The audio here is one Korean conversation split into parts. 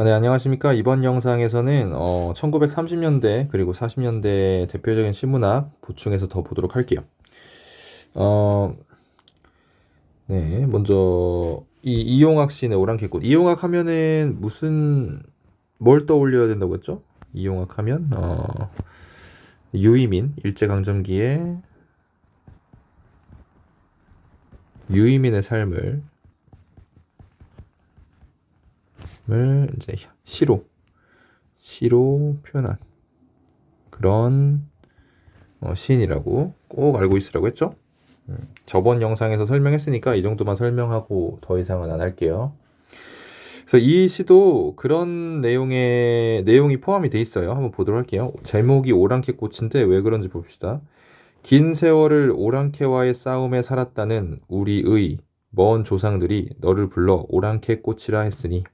네, 안녕하십니까. 이번 영상에서는 1930년대 그리고 40년대 대표적인 신문학 보충해서 더 보도록 할게요. 어, 네, 먼저 이용학 시인의 오랑캐꽃. 이용학 하면은 뭘 떠올려야 된다고 했죠? 이용학 하면 유이민 일제강점기에 유이민의 삶을 이제 시로 표현한 그런 시인이라고 꼭 알고 있으라고 했죠? 저번 영상에서 설명했으니까 이 정도만 설명하고 더 이상은 안 할게요. 그래서 이 시도 그런 내용이 포함이 돼 있어요. 한번 보도록 할게요. 제목이 오랑캐 꽃인데 왜 그런지 봅시다. 긴 세월을 오랑캐와의 싸움에 살았다는 우리의 먼 조상들이 너를 불러 오랑캐 꽃이라 했으니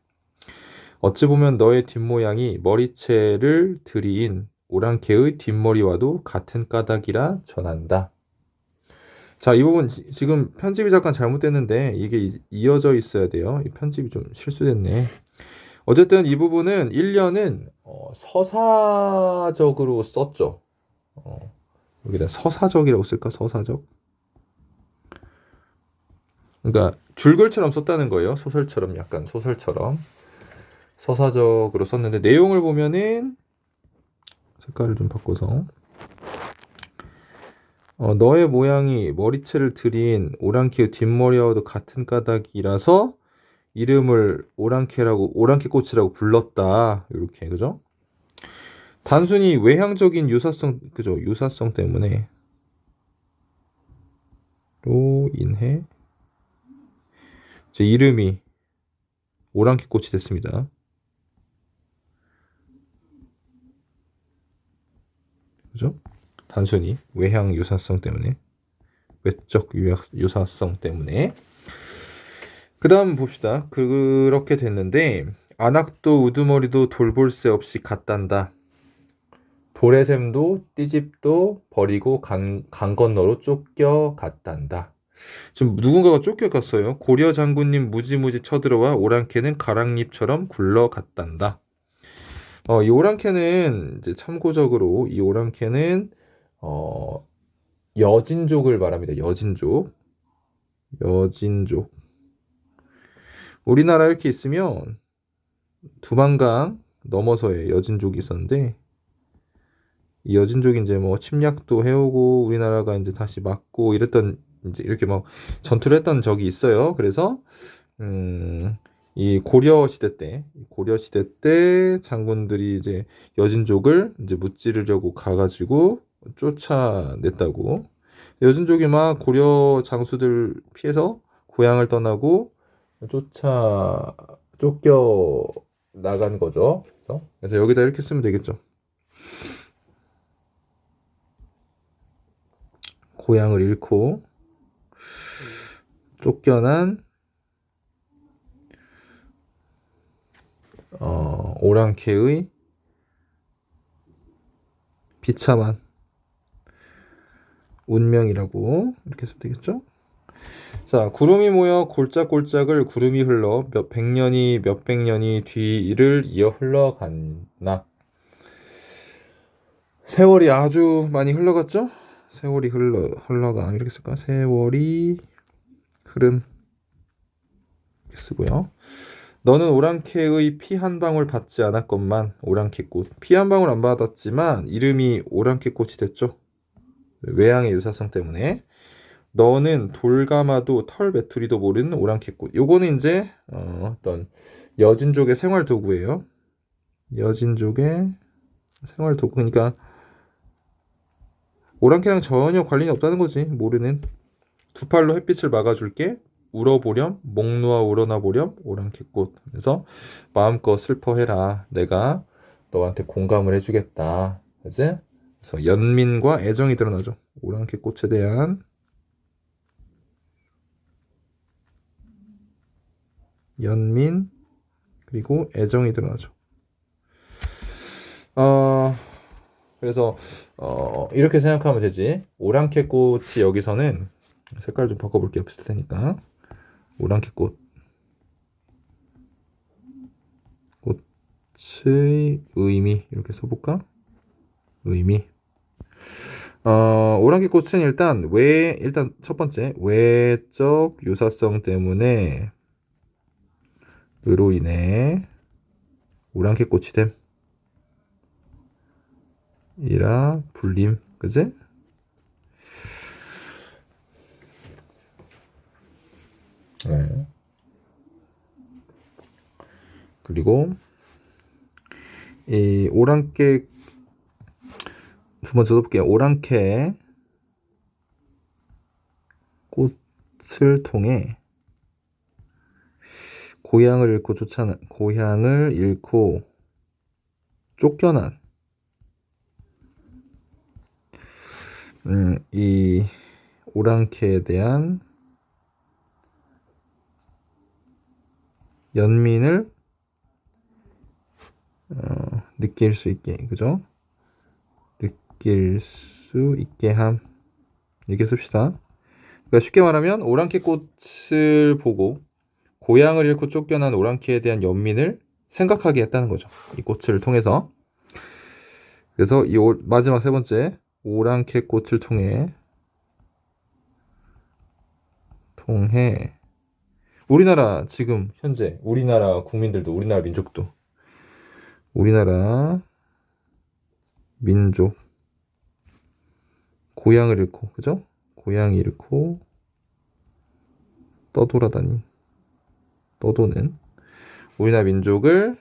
어찌 보면 너의 뒷모양이 머리채를 들이인 오랑캐의 뒷머리와도 같은 까닭이라 전한다. 자, 이 부분 지금 편집이 잠깐 잘못됐는데 이게 이어져 있어야 돼요. 이 편집이 좀 실수됐네. 어쨌든 이 부분은 1년은 서사적으로 썼죠. 여기다 서사적이라고 쓸까? 서사적. 그러니까 줄글처럼 썼다는 거예요. 소설처럼 약간 소설처럼 서사적으로 썼는데 내용을 보면은 색깔을 좀 바꿔서 너의 모양이 머리채를 들인 오랑캐의 뒷머리와도 같은 까닭이라서 이름을 오랑캐꽃이라고 불렀다. 이렇게 그죠? 단순히 외향적인 유사성 그죠? 유사성 때문에 로 인해 제 이름이 오랑캐꽃이 됐습니다. 그죠? 단순히 외향 유사성 때문에 외적 유사성 때문에 그 다음 봅시다. 그렇게 됐는데 안악도 우두머리도 돌볼 새 없이 갔단다. 도래샘도 띠집도 버리고 강 건너로 쫓겨갔단다. 지금 누군가가 쫓겨갔어요. 고려 장군님 무지무지 쳐들어와 오랑캐는 가랑잎처럼 굴러갔단다. 이 오랑캐는 이제 참고적으로 이 오랑캐는 여진족을 말합니다. 여진족. 우리나라 이렇게 있으면 두만강 넘어서에 여진족이 있었는데 이 여진족이 이제 뭐 침략도 해오고 우리나라가 이제 다시 막고 이랬던 이제 이렇게 막 전투를 했던 적이 있어요. 그래서 이 고려 시대 때 장군들이 이제 여진족을 이제 무찌르려고 가가지고 쫓아냈다고. 여진족이 막 고려 장수들 피해서 고향을 떠나고 쫓겨 나간 거죠. 그래서 여기다 이렇게 쓰면 되겠죠. 고향을 잃고 쫓겨난 오랑캐의 비참한 운명이라고 이렇게 쓰면 되겠죠? 자, 구름이 모여 골짝골짝을 구름이 흘러 몇백 년이 뒤를 이어 흘러갔나. 세월이 아주 많이 흘러갔죠? 세월이 흘러가 이렇게 쓸까? 세월이 흐름 이렇게 쓰고요. 너는 오랑캐의 피 한 방울 받지 않았건만 오랑캐꽃 피 한 방울 안 받았지만 이름이 오랑캐꽃이 됐죠. 외양의 유사성 때문에 너는 돌가마도 털메투리도 모르는 오랑캐꽃. 요거는 이제 어떤 여진족의 생활 도구예요. 여진족의 생활 도구. 그러니까 오랑캐랑 전혀 관련이 없다는 거지. 모르는. 두 팔로 햇빛을 막아줄게. 울어보렴. 목 놓아 우러나 보렴. 오랑캐꽃. 그래서 마음껏 슬퍼해라. 내가 너한테 공감을 해주겠다. 그지? 그래서 연민과 애정이 드러나죠. 오랑캐꽃에 대한 연민 그리고 애정이 드러나죠. 그래서 이렇게 생각하면 되지. 오랑캐꽃이 여기서는 색깔 좀 바꿔볼게요. 비슷할 테니까. 오랑캐꽃 꽃의 의미 이렇게 써볼까? 의미. 오랑캐 꽃은 일단 첫 번째 외적 유사성 때문에 으로 인해 오랑캐 꽃이 됨이라 불림, 그지? 네. 그리고 이 오랑캐 두 번째 써볼게요. 오랑캐 꽃을 통해 고향을 잃고 쫓겨난 이 오랑캐에 대한 연민을 느낄 수 있게, 그죠? 느낄 수 있게 함. 이렇게 씁시다. 그러니까 쉽게 말하면 오랑캐 꽃을 보고 고향을 잃고 쫓겨난 오랑캐에 대한 연민을 생각하게 했다는 거죠. 이 꽃을 통해서. 그래서 이 마지막 세 번째 오랑캐 꽃을 통해 우리나라 지금 현재 우리나라 국민들도 우리나라 민족도 우리나라 민족 고향을 잃고, 그죠? 고향 잃고 떠도는 우리나라 민족을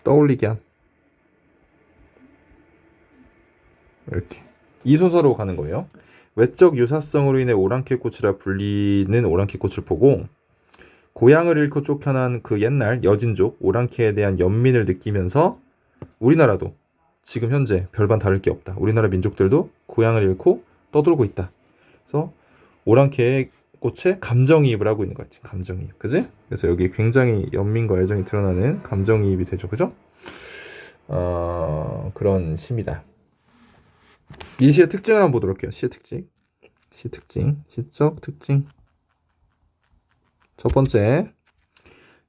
떠올리게 함. 이렇게 이 순서로 가는 거예요. 외적 유사성으로 인해 오랑캐 꽃이라 불리는 오랑캐 꽃을 보고 고향을 잃고 쫓겨난 그 옛날 여진족 오랑캐에 대한 연민을 느끼면서 우리나라도 지금 현재 별반 다를 게 없다. 우리나라 민족들도 고향을 잃고 떠돌고 있다. 그래서 오랑캐의 꽃에 감정이입을 하고 있는 것 같지. 감정이입, 그지? 그래서 여기 굉장히 연민과 애정이 드러나는 감정이입이 되죠, 그죠? 그런 시입니다. 이 시의 특징을 한번 보도록 할게요. 시적 특징. 첫 번째,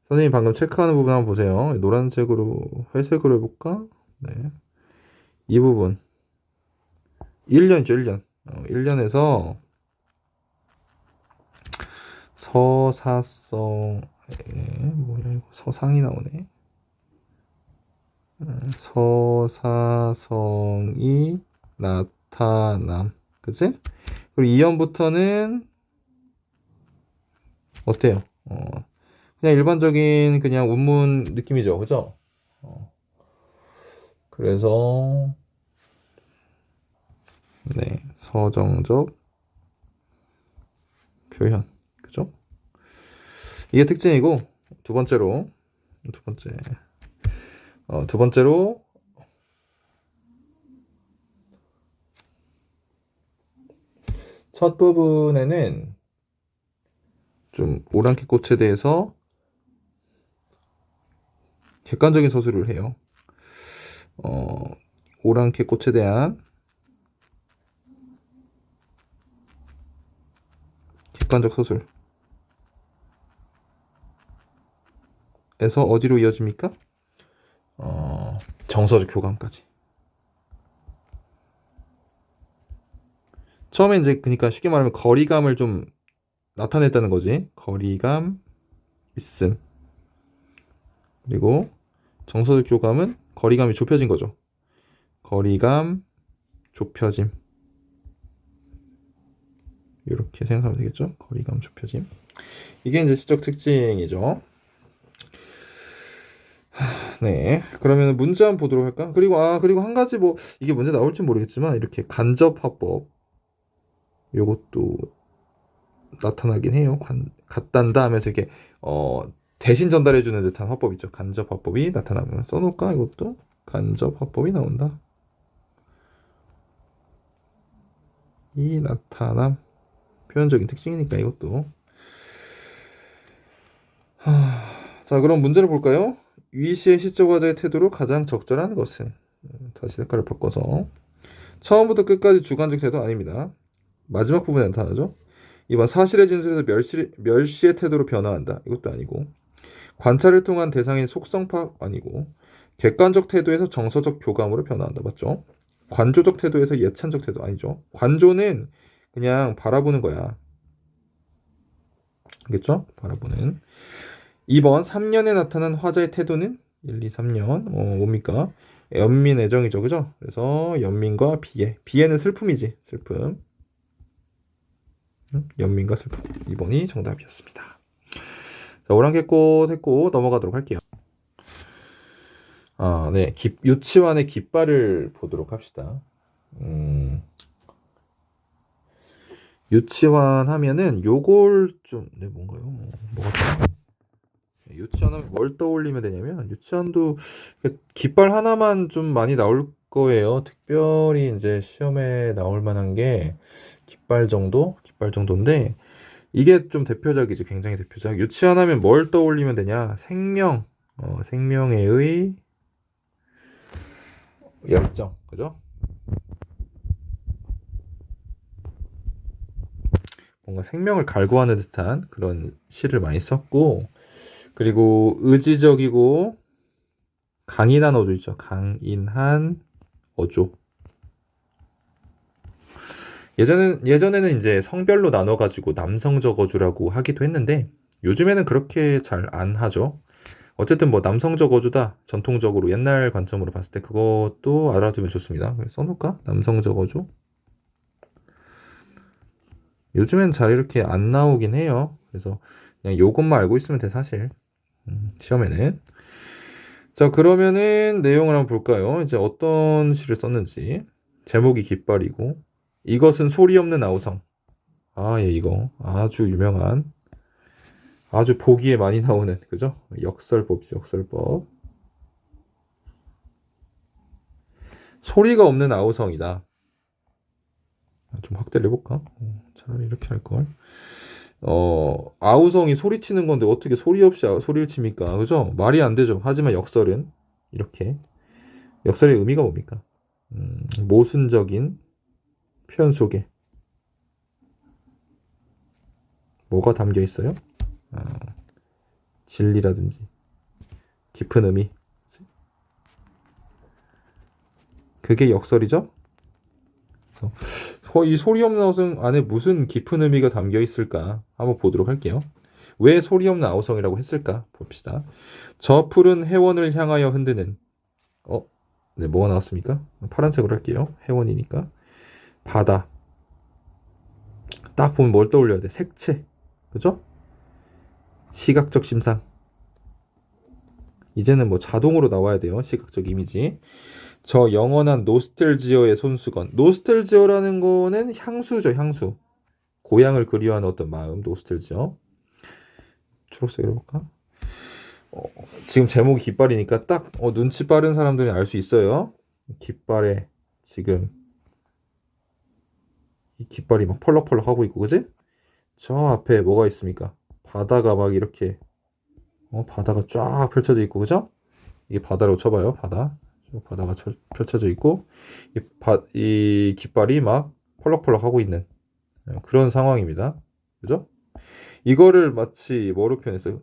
선생님이 방금 체크하는 부분 한번 보세요. 노란색으로, 회색으로 해볼까? 네. 이 부분. 1년이죠, 1년. 1년에서 서사성, 뭐야, 이거 서상이 나오네. 서사성이 나타남. 그치? 그리고 2연부터는 어때요? 그냥 일반적인 그냥 운문 느낌이죠. 그죠? 그래서 네, 서정적 표현. 그죠? 이게 특징이고 두 번째로 첫 부분에는 좀 오랑캐 꽃에 대해서 객관적인 서술을 해요. 오랑캐 꽃에 대한 객관적 서술에서 어디로 이어집니까? 정서적 교감까지. 처음에 이제 그러니까 쉽게 말하면 거리감을 좀 나타냈다는 거지. 거리감 있음. 그리고 정서적 교감은 거리감이 좁혀진 거죠. 거리감 좁혀짐. 이렇게 생각하면 되겠죠. 거리감 좁혀짐. 이게 이제 시적 특징이죠. 네. 그러면 문제 한번 보도록 할까? 그리고 한 가지 뭐 이게 문제 나올지 모르겠지만 이렇게 간접 화법 요것도 나타나긴 해요. 갖단다 하면서 이렇게 대신 전달해주는 듯한 화법이죠. 간접 화법이 나타나면 써놓을까? 이것도 간접 화법이 나온다. 이 나타남 표현적인 특징이니까 이것도. 자, 그럼 문제를 볼까요? 위시의 시적 화자의 태도로 가장 적절한 것은 다시 색깔을 바꿔서 처음부터 끝까지 주관적 태도 아닙니다. 마지막 부분에 나타나죠. 2번 사실의 진술에서 멸시의 태도로 변화한다. 이것도 아니고 관찰을 통한 대상의 속성 파악 아니고 객관적 태도에서 정서적 교감으로 변화한다. 맞죠? 관조적 태도에서 예찬적 태도 아니죠. 관조는 그냥 바라보는 거야. 알겠죠? 바라보는. 2번 3년에 나타난 화자의 태도는 1, 2, 3년 뭡니까? 연민 애정이죠. 그죠? 그래서 연민과 비애. 비애는 슬픔이지. 슬픔. 연민과 슬픔. 2번이 정답이었습니다. 자, 오랑캐꽃 했고 넘어가도록 할게요. 네. 유치원의 깃발을 보도록 합시다. 유치원 하면은 요걸 좀, 네, 뭔가요? 뭐가 유치원 하면 뭘 떠올리면 되냐면, 유치원도 깃발 하나만 좀 많이 나올 거예요. 특별히 이제 시험에 나올 만한 게 깃발 정도인데, 이게 좀 대표작이지, 굉장히 대표작. 유치원 하면 뭘 떠올리면 되냐? 생명, 생명의 열정, 그죠? 뭔가 생명을 갈구하는 듯한 그런 시를 많이 썼고, 그리고 의지적이고 강인한 어조 있죠. 강인한 어조. 예전에는 이제 성별로 나눠가지고 남성적 어조라고 하기도 했는데 요즘에는 그렇게 잘 안 하죠. 어쨌든 뭐 남성적 어조다. 전통적으로 옛날 관점으로 봤을 때 그것도 알아두면 좋습니다. 써놓을까? 남성적 어조. 요즘엔 잘 이렇게 안 나오긴 해요. 그래서 그냥 요것만 알고 있으면 돼 사실. 시험에는. 자, 그러면은 내용을 한번 볼까요? 이제 어떤 시를 썼는지. 제목이 깃발이고 이것은 소리 없는 아우성. 예, 이거 아주 유명한 아주 보기에 많이 나오는 그죠? 역설법이죠, 역설법. 소리가 없는 아우성이다. 좀 확대를 해볼까? 차라리 이렇게 할걸. 아우성이 소리치는 건데 어떻게 소리 없이 소리를 칩니까? 그죠? 말이 안 되죠. 하지만 역설은 이렇게. 역설의 의미가 뭡니까? 모순적인 표현 속에 뭐가 담겨 있어요? 진리라든지 깊은 의미. 그게 역설이죠? 이 소리 없는 아우성 안에 무슨 깊은 의미가 담겨 있을까? 한번 보도록 할게요. 왜 소리 없는 아우성이라고 했을까? 봅시다. 저 푸른 해원을 향하여 흔드는 네, 뭐가 나왔습니까? 파란색으로 할게요. 해원이니까. 바다. 딱 보면 뭘 떠올려야 돼? 색채. 그죠? 시각적 심상. 이제는 뭐 자동으로 나와야 돼요. 시각적 이미지. 저 영원한 노스텔지어의 손수건. 노스텔지어라는 거는 향수죠, 향수. 고향을 그리워하는 어떤 마음, 노스텔지어. 초록색으로 해볼까? 지금 제목이 깃발이니까 딱 눈치 빠른 사람들이 알 수 있어요. 깃발에 지금 이 깃발이 막 펄럭펄럭 하고 있고, 그지? 저 앞에 뭐가 있습니까? 바다가 막 이렇게 바다가 쫙 펼쳐져 있고, 그죠? 이게 바다라고 쳐봐요. 바다가 펼쳐져 있고 이 깃발이 막 펄럭펄럭 하고 있는 그런 상황입니다. 그죠? 이거를 마치 뭐로 표현했어요?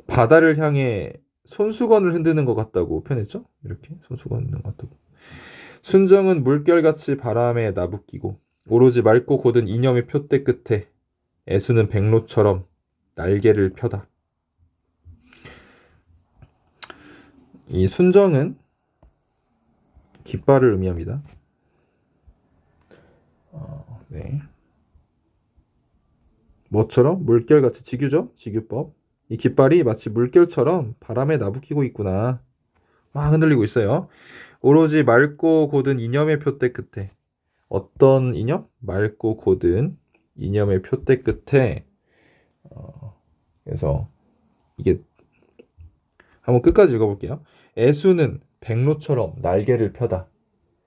바다를 향해 손수건을 흔드는 것 같다고 표현했죠? 이렇게 손수건 흔드는 것 같다고. 순정은 물결같이 바람에 나부끼고 오로지 맑고 곧은 이념의 표대 끝에 애수는 백로처럼 날개를 펴다. 이 순정은 깃발을 의미합니다. 네. 뭐처럼? 물결같이 지규죠? 지규법. 이 깃발이 마치 물결처럼 바람에 나부끼고 있구나. 막 흔들리고 있어요. 오로지 맑고 곧은 이념의 표대 끝에. 어떤 이념? 맑고 곧은 이념의 표대 끝에. 그래서 이게 한번 끝까지 읽어볼게요. 애수는 백로처럼 날개를 펴다.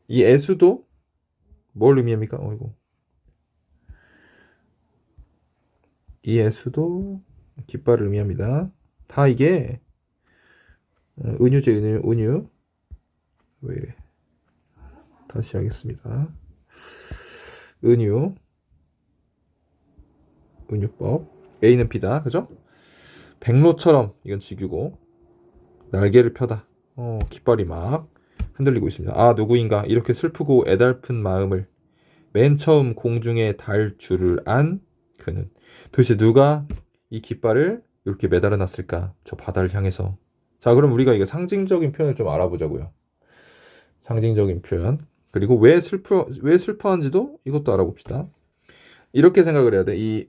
이 애수도 뭘 의미합니까? 이 애수도 깃발을 의미합니다. 다 이게 은유제 은유. 왜 이래? 다시 하겠습니다. 은유, 은유법. A는 B다. 그죠? 백로처럼 이건 직유고 날개를 펴다. 깃발이 막 흔들리고 있습니다. 아, 누구인가 이렇게 슬프고 애달픈 마음을 맨 처음 공중에 달 줄을 안 그는. 도대체 누가 이 깃발을 이렇게 매달아 놨을까? 저 바다를 향해서. 자, 그럼 우리가 이거 상징적인 표현을 좀 알아보자고요. 상징적인 표현. 그리고 왜 슬퍼한지도 이것도 알아봅시다. 이렇게 생각을 해야 돼. 이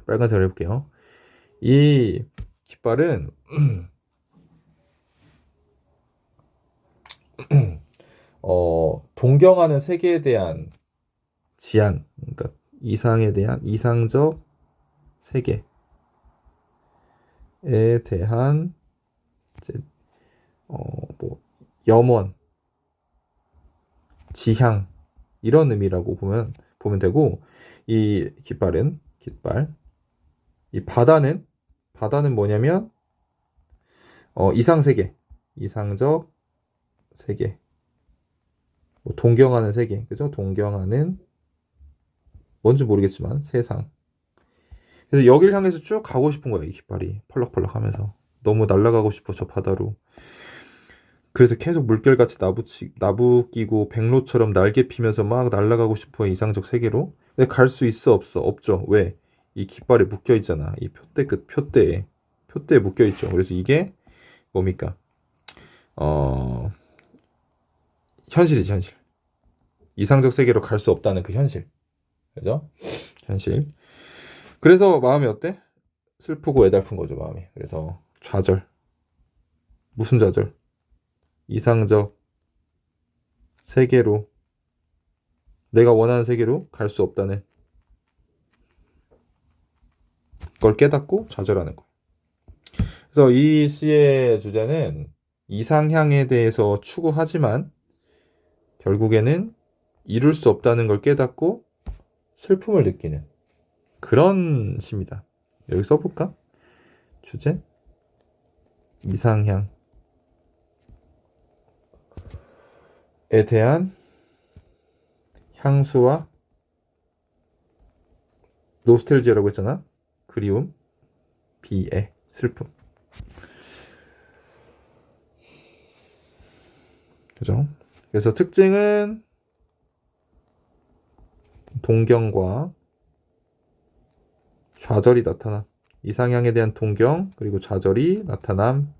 빨간색을 해볼게요. 이 깃발은 동경하는 세계에 대한 지향, 그러니까 이상에 대한 이상적 세계에 대한 이제 뭐 염원, 지향 이런 의미라고 보면 되고 이 깃발 이 바다는 뭐냐면 이상 세계, 이상적 세계, 뭐 동경하는 세계, 그죠? 동경하는 뭔지 모르겠지만 세상. 그래서 여길 향해서 쭉 가고 싶은 거야, 이 깃발이 펄럭펄럭 하면서. 너무 날아가고 싶어, 저 바다로. 그래서 계속 물결같이 나부끼고 백로처럼 날개 피면서 막 날아가고 싶어, 이상적 세계로. 근데 갈 수 있어, 없어? 없죠. 왜? 이 깃발에 묶여 있잖아. 이 표대에 묶여 있죠. 그래서 이게 뭡니까? 현실이지, 현실. 이상적 세계로 갈 수 없다는 그 현실. 그죠? 현실. 그래서 마음이 어때? 슬프고 애달픈 거죠, 마음이. 그래서 좌절. 무슨 좌절? 이상적 세계로, 내가 원하는 세계로 갈 수 없다는 걸 깨닫고 좌절하는 거예요. 그래서 이 시의 주제는 이상향에 대해서 추구하지만 결국에는 이룰 수 없다는 걸 깨닫고 슬픔을 느끼는 그런 시입니다. 여기 써볼까? 주제 이상향에 대한 향수와 노스텔지아라고 했잖아. 그리움, 비애, 슬픔. 그죠? 그래서 특징은 동경과 좌절이 나타나. 이상향에 대한 동경 그리고 좌절이 나타남.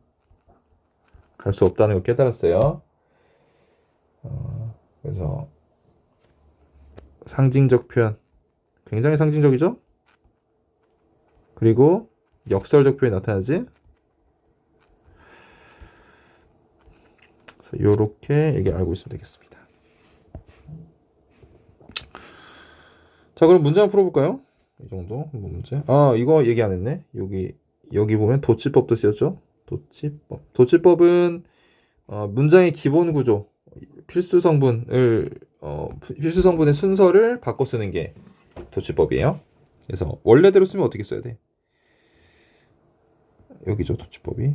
갈 수 없다는 걸 깨달았어요. 그래서 상징적 표현 굉장히 상징적이죠? 그리고 역설적 표현이 나타나지. 그래서 이렇게 얘기 알고 있으면 되겠습니다. 자, 그럼 문제 한번 풀어볼까요? 이 정도 문제. 아, 이거 얘기 안 했네. 여기 보면 도치법도 쓰였죠. 도치법은 문장의 기본 구조, 필수 성분의 순서를 바꿔 쓰는 게 도치법이에요. 그래서 원래대로 쓰면 어떻게 써야 돼? 여기죠, 도치법이.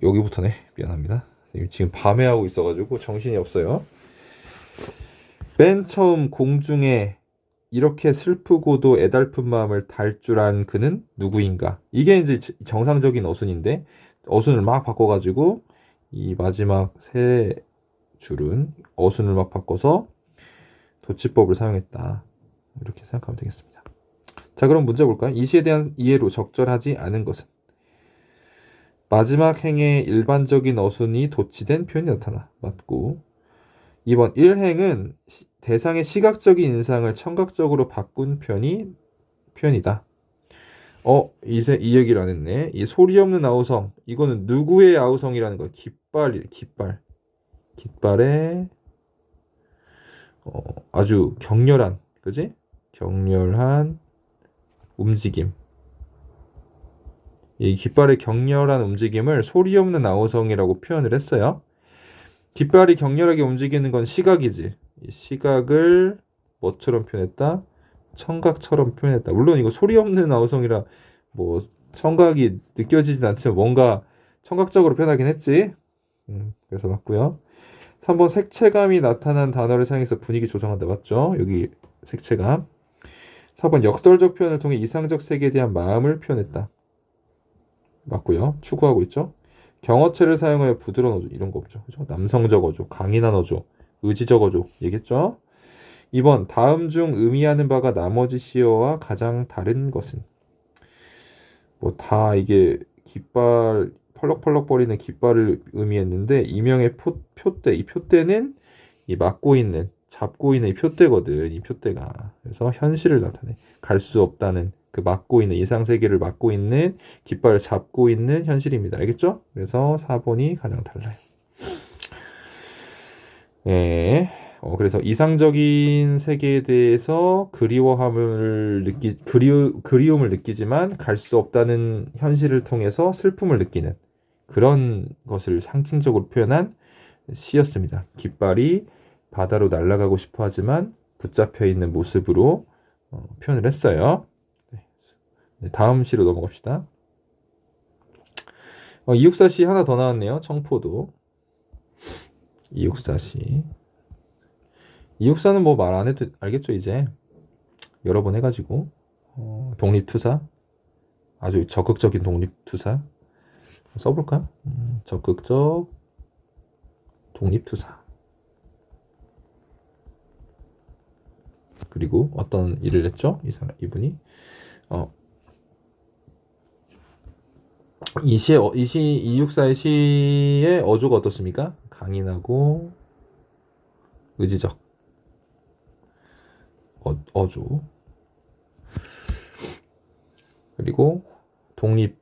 여기부터네. 미안합니다. 지금 밤에 하고 있어가지고 정신이 없어요. 맨 처음 공중에 이렇게 슬프고도 애달픈 마음을 달 줄 안 그는 누구인가? 이게 이제 정상적인 어순인데 어순을 막 바꿔가지고 이 마지막 세 줄은 어순을 막 바꿔서 도치법을 사용했다. 이렇게 생각하면 되겠습니다. 자, 그럼 문제 볼까요? 이 시에 대한 이해로 적절하지 않은 것은 마지막 행에 일반적인 어순이 도치된 표현이 나타나. 맞고 2번 1행은 대상의 시각적인 인상을 청각적으로 바꾼 표현이다. 이 얘기를 안 했네. 이 소리 없는 아우성. 이거는 누구의 아우성이라는 거야? 깃발의 아주 격렬한, 그지? 격렬한 움직임. 이 깃발의 격렬한 움직임을 소리 없는 아우성이라고 표현을 했어요. 깃발이 격렬하게 움직이는 건 시각이지. 이 시각을 뭐처럼 표현했다? 청각처럼 표현했다. 물론 이거 소리 없는 아우성이라 뭐 청각이 느껴지진 않지만 뭔가 청각적으로 표현하긴 했지. 그래서 맞고요. 3번 색채감이 나타난 단어를 사용해서 분위기 조성한다. 맞죠? 여기 색채감. 4번 역설적 표현을 통해 이상적 세계에 대한 마음을 표현했다. 맞고요. 추구하고 있죠. 경어체를 사용하여 부드러운 어조 이런 거 없죠. 그죠? 남성적 어조, 강인한 어조, 의지적 어조 얘기했죠. 2번 다음 중 의미하는 바가 나머지 시어와 가장 다른 것은 뭐 다 이게 깃발 펄럭펄럭거리는 깃발을 의미했는데 이명의 표대 이 표대는 이 막고 있는 잡고 있는 이 표대거든. 이 표대가 그래서 현실을 나타내 갈 수 없다는 그 막고 있는 이상 세계를 막고 있는 깃발을 잡고 있는 현실입니다. 알겠죠? 그래서 4번이 가장 달라요. 예. 그래서 이상적인 세계에 대해서 그리움을 느끼지만 갈 수 없다는 현실을 통해서 슬픔을 느끼는 그런 것을 상징적으로 표현한 시였습니다. 깃발이 바다로 날아가고 싶어 하지만 붙잡혀 있는 모습으로 표현을 했어요. 네, 다음 시로 넘어갑시다. 이육사시 하나 더 나왔네요. 청포도. 이육사시. 이육사는 뭐 말 안 해도 알겠죠 이제. 여러 번 해가지고 독립투사. 아주 적극적인 독립투사. 써볼까? 적극적 독립투사. 그리고 어떤 일을 했죠? 이분이 이육사의 시의 어조가 어떻습니까? 강인하고 의지적 어조. 그리고 독립에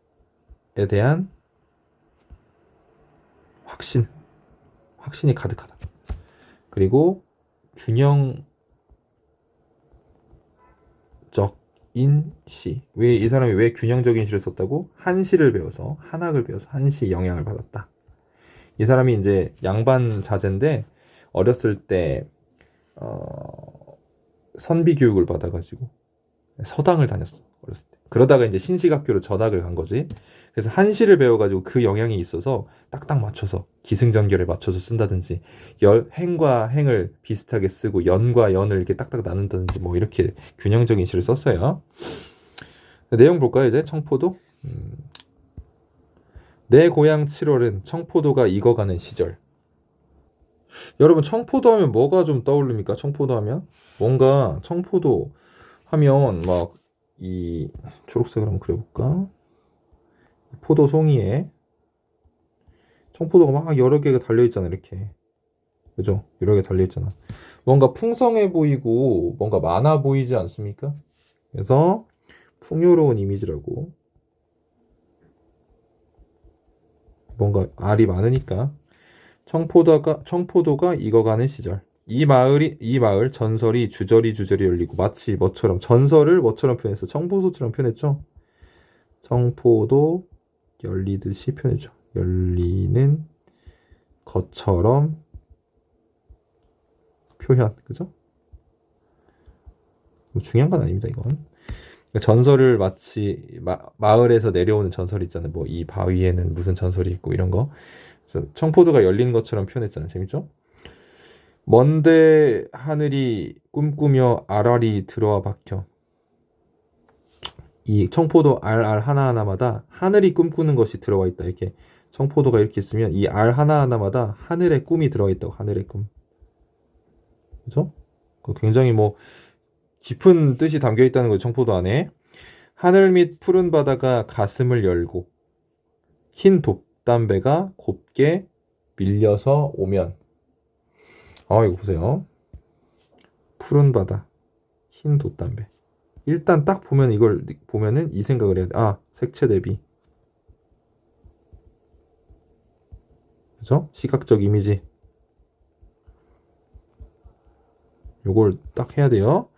대한 확신이 가득하다. 그리고 균형적인 시. 왜 이 사람이 왜 균형적인 시를 썼다고? 한시를 배워서 한학을 배워서 한시 영향을 받았다. 이 사람이 이제 양반 자제인데 어렸을 때 선비 교육을 받아가지고 서당을 다녔어. 어렸을 때. 그러다가 이제 신식학교로 전학을 간 거지. 그래서 한시를 배워가지고 그 영향이 있어서 딱딱 맞춰서 기승전결에 맞춰서 쓴다든지 행과 행을 비슷하게 쓰고 연과 연을 이렇게 딱딱 나눈다든지 뭐 이렇게 균형적인 시를 썼어요. 내용 볼까요 이제? 청포도. 내 고향 7월은 청포도가 익어가는 시절. 여러분 청포도 하면 뭐가 좀 떠오릅니까? 청포도 하면 뭔가 청포도 하면 막 이 초록색을 한번 그려볼까? 포도 송이에 청포도가 막 여러 개가 달려있잖아 이렇게. 그죠? 여러 개 달려있잖아. 뭔가 풍성해 보이고 뭔가 많아 보이지 않습니까? 그래서 풍요로운 이미지라고. 뭔가 알이 많으니까 청포도가 익어가는 시절. 이 마을 전설이 주저리 열리고 마치 뭐처럼 전설을 뭐처럼 표현했어. 청포도처럼 표현했죠. 청포도 열리듯이 표현했죠. 열리는 것처럼 표현. 그죠? 뭐 중요한 건 아닙니다. 이건. 전설을 마치 마을에서 내려오는 전설이 있잖아요. 뭐 이 바위에는 무슨 전설이 있고 이런 거. 그래서 청포도가 열린 것처럼 표현했잖아요. 재밌죠? 먼데 하늘이 꿈꾸며 알알이 들어와 박혀. 이 청포도 알 하나하나마다 하늘이 꿈꾸는 것이 들어와 있다. 이렇게 청포도가 이렇게 있으면 이 알 하나하나마다 하늘의 꿈이 들어와 있다고. 하늘의 꿈. 그죠? 굉장히 뭐 깊은 뜻이 담겨 있다는 거죠. 청포도 안에. 하늘 밑 푸른 바다가 가슴을 열고 흰 돛담배가 곱게 밀려서 오면. 이거 보세요. 푸른 바다, 흰 돛담배. 일단 딱 보면 이걸 보면은 이 생각을 해야 돼. 색채 대비. 그죠? 시각적 이미지. 요걸 딱 해야 돼요.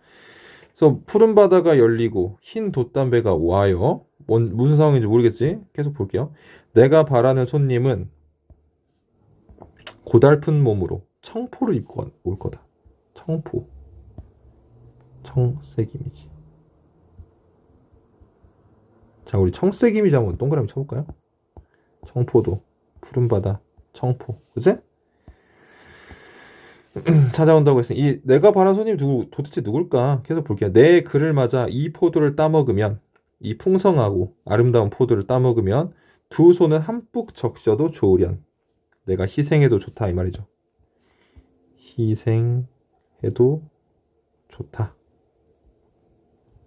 그래서 푸른 바다가 열리고 흰 돛담배가 와요. 무슨 상황인지 모르겠지? 계속 볼게요. 내가 바라는 손님은 고달픈 몸으로 청포를 입고 올 거다. 청포. 청색 이미지. 자, 우리 청색 이미지 한번 동그라미 쳐볼까요? 청포도, 푸른 바다, 청포. 그치? 찾아온다고 했으니 이 내가 바란 손님 도대체 누굴까? 계속 볼게요. 내 글을 맞아 이 포도를 따먹으면 이 풍성하고 아름다운 포도를 따먹으면 두 손은 한뿍 적셔도 좋으련. 내가 희생해도 좋다 이 말이죠. 희생해도 좋다.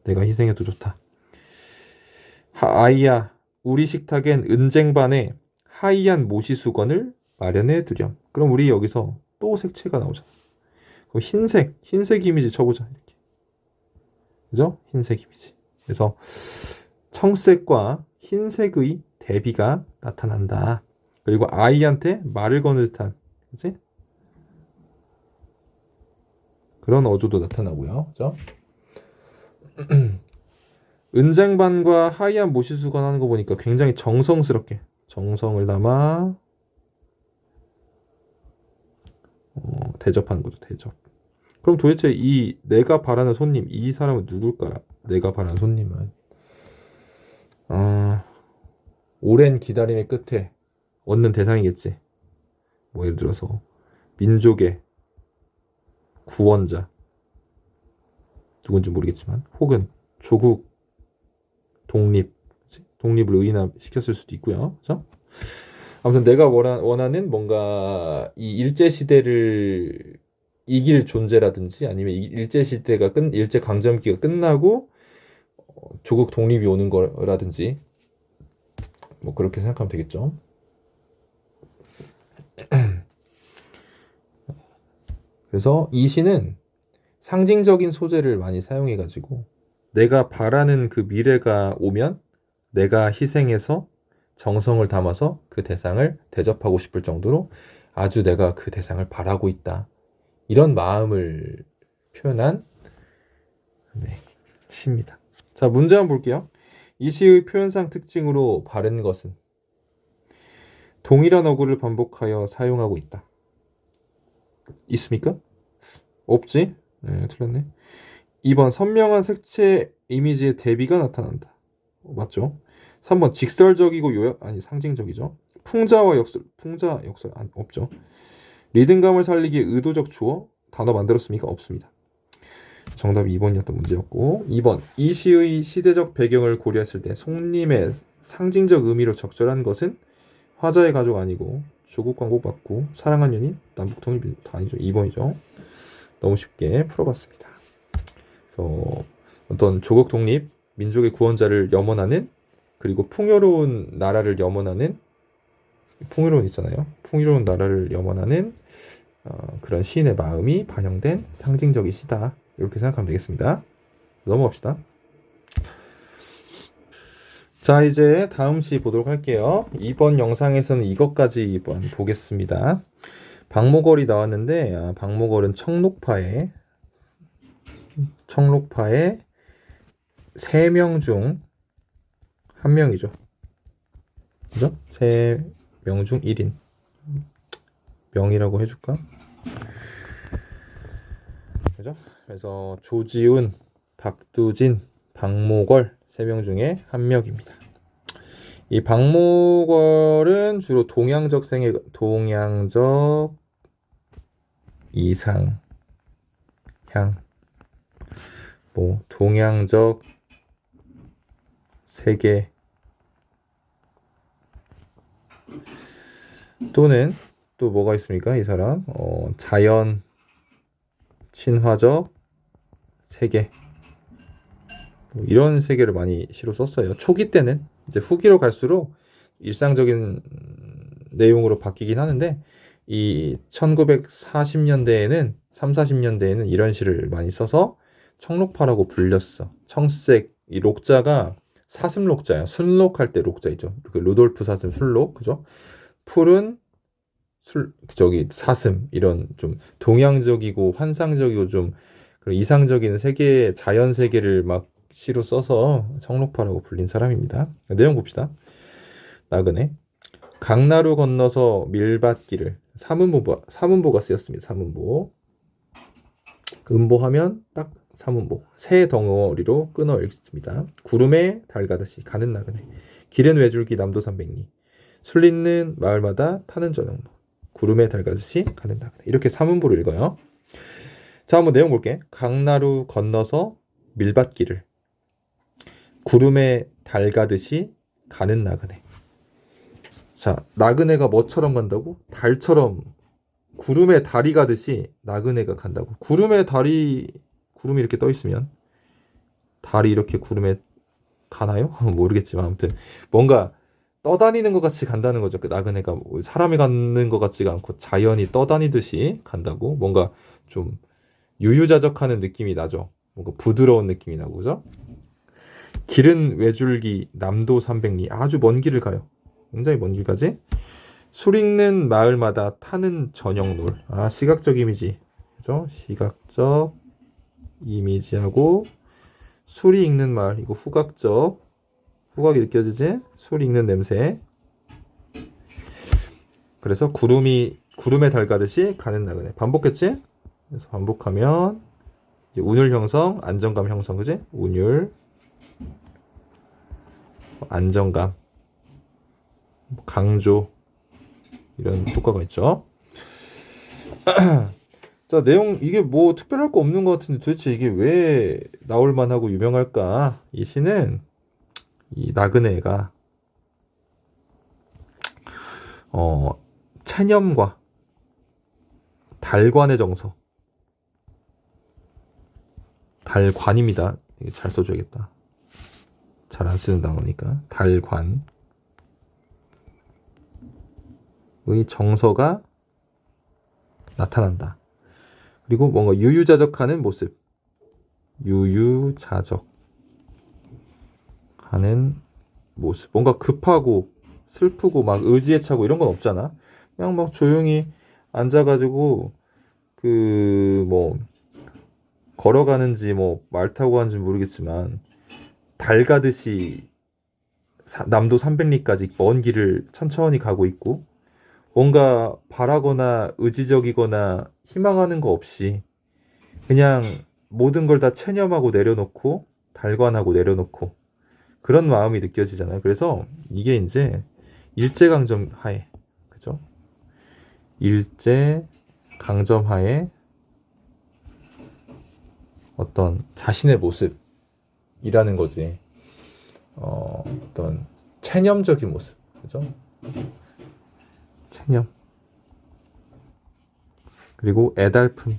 내가 희생해도 좋다. 아이야, 우리 식탁엔 은쟁반에 하얀 모시수건을 마련해 두렴. 그럼 우리 여기서 또 색채가 나오잖아. 그럼 흰색 이미지 쳐보자. 이렇게. 그죠? 흰색 이미지. 그래서 청색과 흰색의 대비가 나타난다. 그리고 아이한테 말을 거는 듯한, 그치? 그런 어조도 나타나고요. 그죠? 은쟁반과 하얀 모시수건 하는 거 보니까 굉장히 정성스럽게 정성을 담아 대접하는 거죠. 대접. 그럼 도대체 이 내가 바라는 손님, 이 사람은 누굴까? 내가 바라는 손님은 오랜 기다림의 끝에 얻는 대상이겠지. 뭐 예를 들어서 민족의 구원자 누군지 모르겠지만 혹은 조국 독립을 의인화시켰을 수도 있고요. 그렇죠? 아무튼 내가 원하는 뭔가 이 일제 시대를 이길 존재라든지 아니면 일제 시대가 일제 강점기가 끝나고 조국 독립이 오는 거라든지 뭐 그렇게 생각하면 되겠죠. 그래서 이 시는 상징적인 소재를 많이 사용해가지고 내가 바라는 그 미래가 오면 내가 희생해서 정성을 담아서 그 대상을 대접하고 싶을 정도로 아주 내가 그 대상을 바라고 있다. 이런 마음을 표현한 시입니다. 자, 문제 한번 볼게요. 이 시의 표현상 특징으로 바른 것은 동일한 어구를 반복하여 사용하고 있다. 있습니까? 없지? 네, 틀렸네. 2번 선명한 색채 이미지의 대비가 나타난다. 맞죠? 3번 직설적이고 상징적이죠. 풍자 역설 없죠. 리듬감을 살리기 의도적 주어 단어 만들었습니까? 없습니다. 정답이 2번이었던 문제였고 2번 이 시의 시대적 배경을 고려했을 때 송림의 상징적 의미로 적절한 것은 화자의 가족 아니고 조국 광고 받고 사랑한 연인 남북 통일 아니죠. 2번이죠. 너무 쉽게 풀어봤습니다. 그래서 어떤 조국 독립 민족의 구원자를 염원하는 그리고 풍요로운 나라를 염원하는 풍요로운 있잖아요. 풍요로운 나라를 염원하는 그런 시인의 마음이 반영된 상징적인 시다. 이렇게 생각하면 되겠습니다. 넘어갑시다. 자, 이제 다음 시 보도록 할게요. 이번 영상에서는 이것까지 보겠습니다. 박모걸이 나왔는데 박모걸은 청록파의 3명 중 1명이죠. 그죠? 3명 중 1인. 명이라고 해줄까? 그죠? 그래서 조지훈, 박두진, 박모걸 3명 중에 1명입니다. 이 박모걸은 주로 동양적 이상향, 동양적 세계 또는 또 뭐가 있습니까? 이 사람 자연 친화적 세계 이런 세계를 많이 시로 썼어요. 초기 때는 이제 후기로 갈수록 일상적인 내용으로 바뀌긴 하는데 이 1940년대에는 40년대에는 이런 시를 많이 써서 청록파라고 불렸어. 청색 이 록자가 사슴록자야. 순록할 때 록자 있죠. 그 루돌프 사슴 순록 그죠? 풀은 사슴 이런 좀 동양적이고 환상적이고 좀 그런 이상적인 세계 자연 세계를 막 시로 써서 청록파라고 불린 사람입니다. 내용 봅시다. 나그네 강나루 건너서 밀밭길을 사문보가 쓰였습니다. 사문보 음보하면 딱 사문보 새 덩어리로 끊어 읽습니다. 구름에 달 가듯이 가는 나그네 길은 외줄기 남도 300리 술 있는 마을마다 타는 저녁로 구름에 달가듯이 가는 나그네. 이렇게 사문보를 읽어요. 자, 한번 내용 볼게. 강나루 건너서 밀밭길을 구름에 달가듯이 가는 나그네. 자, 나그네가 뭐처럼 간다고? 달처럼 구름에 달이 가듯이 나그네가 간다고. 구름에 달이 구름이 이렇게 떠 있으면 달이 이렇게 구름에 가나요? 모르겠지만 아무튼 뭔가 떠다니는 것 같이 간다는 거죠. 그 나그네가 사람이 가는 것 같지가 않고 자연이 떠다니듯이 간다고. 뭔가 좀 유유자적하는 느낌이 나죠. 뭔가 부드러운 느낌이 나고, 그죠? 길은 외줄기 남도 300리. 아주 먼 길을 가요. 굉장히 먼 길 가지. 술 읽는 마을마다 타는 저녁놀. 아, 시각적 이미지. 그죠? 시각적 이미지하고 술이 익는 마을. 이거 후각적. 후각이 느껴지지? 술이 익는 냄새. 그래서 구름에 달가듯이 가는 나그네. 반복했지? 그래서 반복하면 운율 형성, 안정감 형성, 그지? 운율, 안정감, 강조 이런 효과가 있죠. 자, 내용 이게 뭐 특별할 거 없는 것 같은데 도대체 이게 왜 나올 만하고 유명할까? 이 시는 이 나그네가 체념과 달관의 정서, 달관입니다. 이게 잘 써줘야겠다. 잘 안 쓰는 단어니까 달관의 정서가 나타난다. 그리고 뭔가 유유자적하는 모습, 유유자적하는 모습. 뭔가 급하고 슬프고 막 의지에 차고 이런 건 없잖아. 그냥 막 조용히 앉아가지고 뭐 걸어가는지 뭐 말 타고 가는지 모르겠지만 달 가듯이 남도 300리까지 먼 길을 천천히 가고 있고 뭔가 바라거나 의지적이거나 희망하는 거 없이 그냥 모든 걸 다 체념하고 내려놓고 달관하고 내려놓고 그런 마음이 느껴지잖아요. 그래서 이게 이제 일제강점 하에, 그죠? 일제강점 하에 어떤 자신의 모습이라는 거지. 어떤 체념적인 모습, 그죠? 체념. 그리고 애달픔.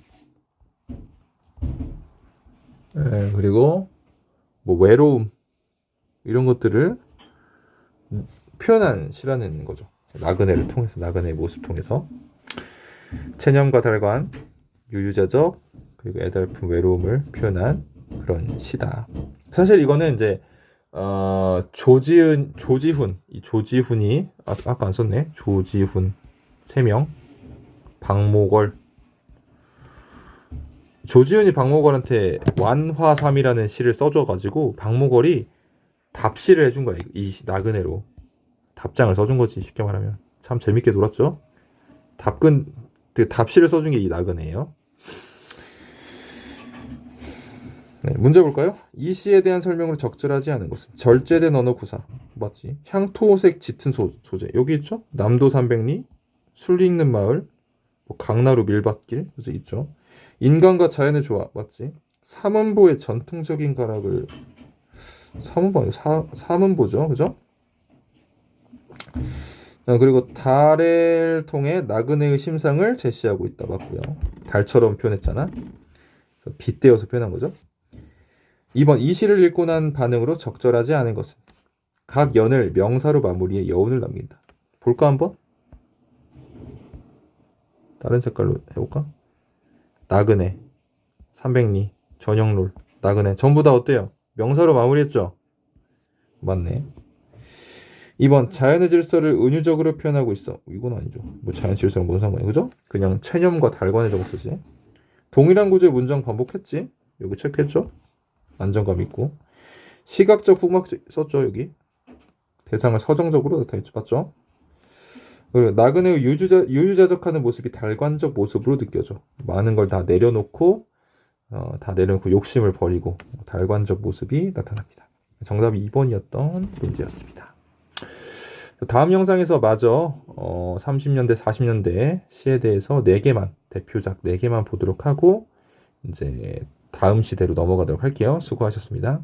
그리고 뭐 외로움. 이런 것들을 표현한 시라는 거죠. 나그네를 통해서, 나그네의 모습 통해서. 체념과 달관, 유유자적, 그리고 애달픔, 외로움을 표현한 그런 시다. 사실 이거는 이제 조지훈, 이 조지훈이 아까 안 썼네. 조지훈 3명, 박목월. 조지훈이 박목월한테 완화삼이라는 시를 써줘가지고 박목월이 답시를 해준 거야. 이 나그네로 답장을 써준 거지. 쉽게 말하면 참 재밌게 놀았죠. 답시를 써준 게 이 나그네예요. 네, 문제 볼까요? 이 시에 대한 설명으로 적절하지 않은 것은 절제된 언어 구사. 맞지? 향토색 짙은 소재. 여기 있죠? 남도 300리, 술 읽는 마을, 뭐 강나루 밀밭길. 그죠? 있죠? 인간과 자연의 조화. 맞지? 삼은보의 전통적인 가락을 삼은보 아니고 삼은보죠. 그죠? 그리고 달을 통해 나그네의 심상을 제시하고 있다. 맞고요. 달처럼 표현했잖아. 빗대어서 표현한 거죠. 2번 이 시를 읽고 난 반응으로 적절하지 않은 것은 각 연을 명사로 마무리해 여운을 남긴다. 볼까 한번? 다른 색깔로 해볼까? 나그네, 300리, 저녁놀, 나그네 전부 다 어때요? 명사로 마무리했죠? 맞네. 2번 자연의 질서를 은유적으로 표현하고 있어. 이건 아니죠. 뭐 자연 질서랑 뭔 상관이야, 그죠? 그냥 체념과 달관의 정서지. 동일한 구조의 문장 반복했지? 여기 체크했죠? 안정감 있고. 시각적, 후각적 썼죠, 여기. 대상을 서정적으로 나타냈죠, 맞죠? 그리고 나그네의 유유자적하는 모습이 달관적 모습으로 느껴져. 많은 걸 다 내려놓고 욕심을 버리고 달관적 모습이 나타납니다. 정답이 2번이었던 문제였습니다. 다음 영상에서 마저 30년대, 40년대 시에 대해서 4개만, 대표작 4개만 보도록 하고 이제 다음 시대로 넘어가도록 할게요. 수고하셨습니다.